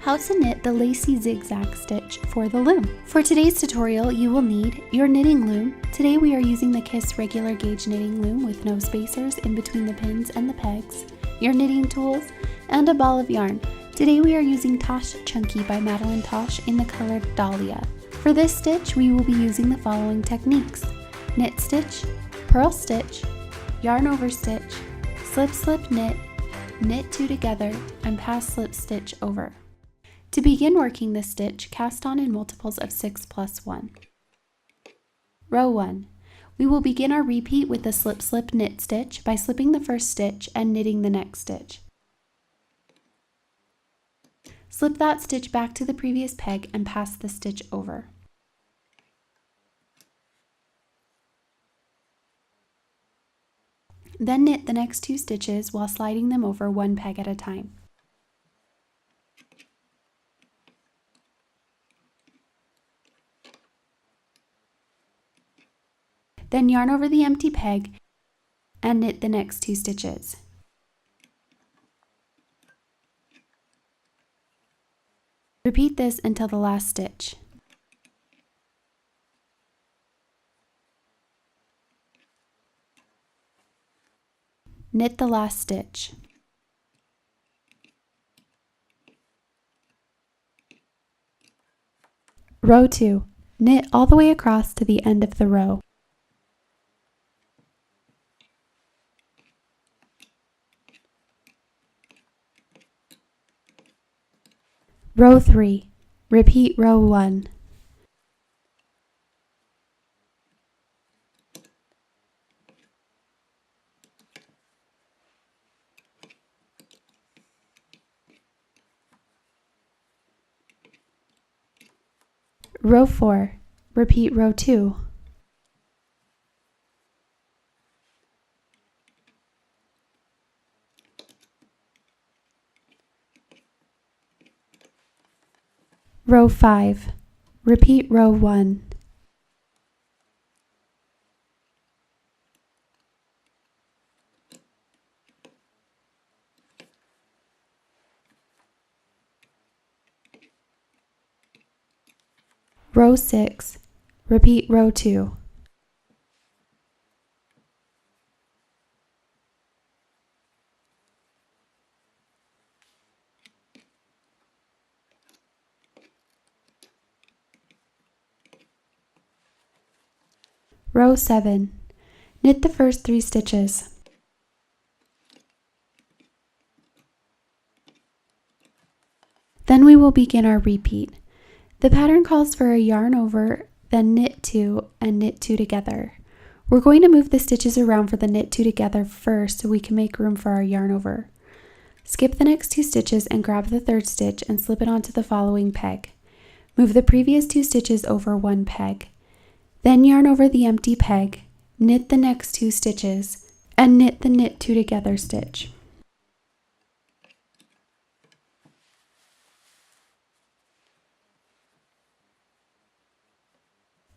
How to knit the Lacy ZigZag Stitch for the loom. For today's tutorial, you will need your knitting loom. Today we are using the Kiss regular gauge knitting loom with no spacers in between the pins and the pegs, your knitting tools, and a ball of yarn. Today we are using Tosh Chunky by Madeline Tosh in the color Dahlia. For this stitch, we will be using the following techniques: knit stitch, purl stitch, yarn over stitch, slip slip knit, knit two together, and pass slip stitch over. To begin working this stitch, cast on in multiples of 6 plus 1. Row 1. We will begin our repeat with the slip slip knit stitch by slipping the first stitch and knitting the next stitch. Slip that stitch back to the previous peg and pass the stitch over. Then knit the next 2 stitches while sliding them over one peg at a time. Then yarn over the empty peg and knit the next 2 stitches. Repeat this until the last stitch. Knit the last stitch. Row 2. Knit all the way across to the end of the row. Row 3. Repeat row 1. Row 4. Repeat row 2. Row 5. Repeat row 1. Row 6. Repeat row 2. Row 7. Knit the first 3 stitches. Then we will begin our repeat. The pattern calls for a yarn over, then knit 2 and knit 2 together. We're going to move the stitches around for the knit 2 together first so we can make room for our yarn over. Skip the next 2 stitches and grab the 3rd stitch and slip it onto the following peg. Move the previous 2 stitches over one peg. Then yarn over the empty peg, knit the next 2 stitches, and knit the knit 2 together stitch.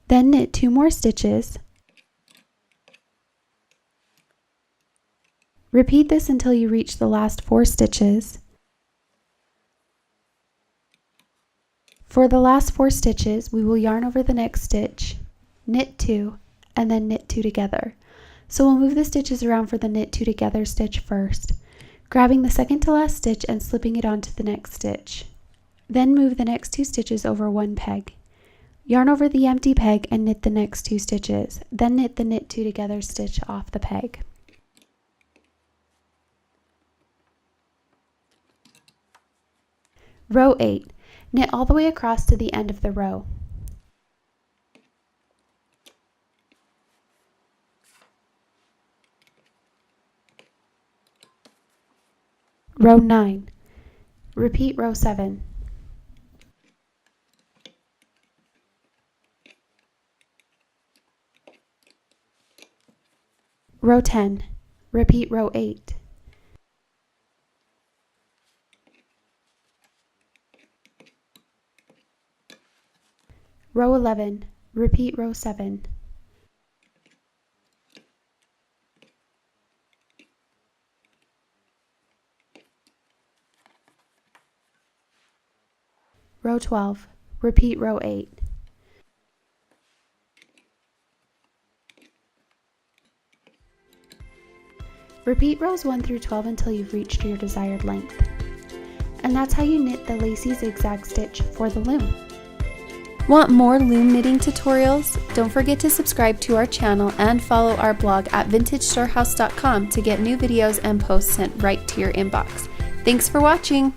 Then knit 2 more stitches. Repeat this until you reach the last 4 stitches. For the last 4 stitches, we will yarn over the next stitch, knit 2, and then knit 2 together. So we'll move the stitches around for the knit 2 together stitch first, grabbing the second to last stitch and slipping it onto the next stitch. Then move the next 2 stitches over one peg. Yarn over the empty peg and knit the next 2 stitches, then knit the knit 2 together stitch off the peg. Row 8. Knit all the way across to the end of the row. Row 9. Repeat row 7. Row 10. Repeat row 8. Row 11. Repeat row 7. Row 12. Repeat row 8. Repeat rows 1 through 12 until you've reached your desired length. And that's how you knit the Lacy ZigZag Stitch for the loom. Want more loom knitting tutorials? Don't forget to subscribe to our channel and follow our blog at vintagestorehouse.com to get new videos and posts sent right to your inbox. Thanks for watching!